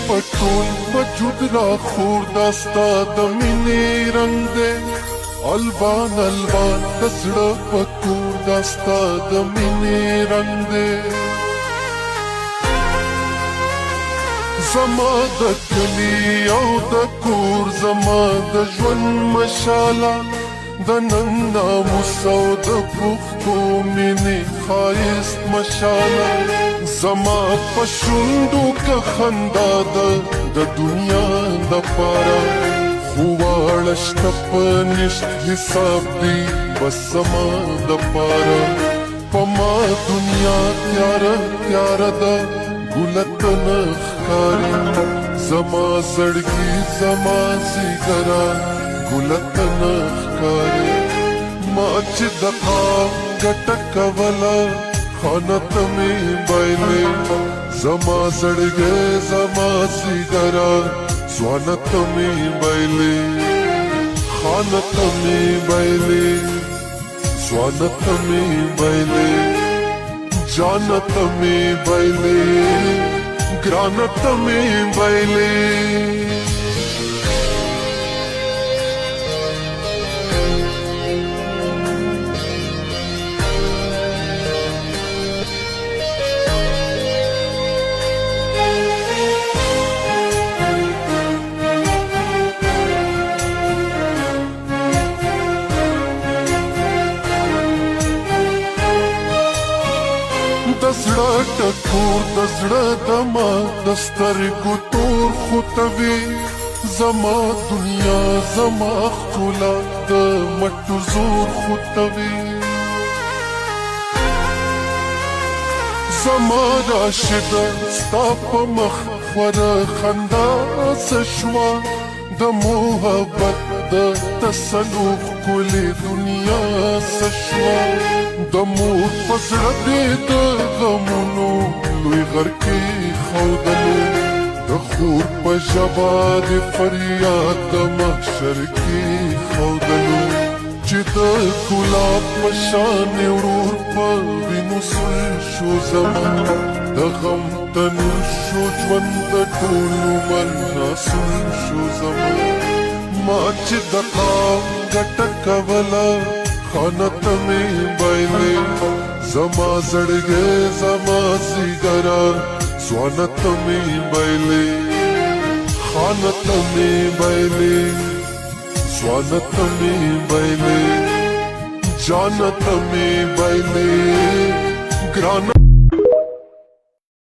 پټول وجود را خور داستا د مینې رنگ دے الوان الوان دزړه پکور داستا د مینې رنگ دے زما د کلی او د کور زما د ژوند مشاله د نن ناموس او د پښتو مینې ښایست مشاله زما په شونډو که خندا ده د دنیا دپاره خو واړه شته په نشت حساب دي بس زما دپاره په ما دنیا تیاره تیاره ده ګله ته نه ښکاري زما زړګي زما ځیګره ګله ته نه ښکاري ما چې د قام ګټه کوله خانه ته مې بایلې زما زړګی زما ځیګره ځوانه ته مې بایلې خانه ته مې بایلې ځوانه ته مې بایلې جانه ته مې بایلې ګرانه ته مې بایلې د زړه ټکور د زړه دمه د سترګو تور خوتوي زما دنیا زما ښکلا د مټو زور خوتوي زما راشده ستا په مخ خوره خندا څه شوه د محبت د تسلو ښکلې دنیا څه شوه د مور په زړه دې د غمونو لوی غر کېښودلو د خور په ژبه دې فریاد د محشر کېښودلو چې د ګلاب په شانې ورور په وینو سور شو زما د غم تنور شو ژوند د ټول عمر ناسور شو زما ما چې د قام ګټه کوله خانه ته مې بایلې زما زړګی زما ځیګره ځوانه ته مې بایلې خانه ته مې بایلې ځوانه ته مې بایلې جانه ته مې بایلې ګرانه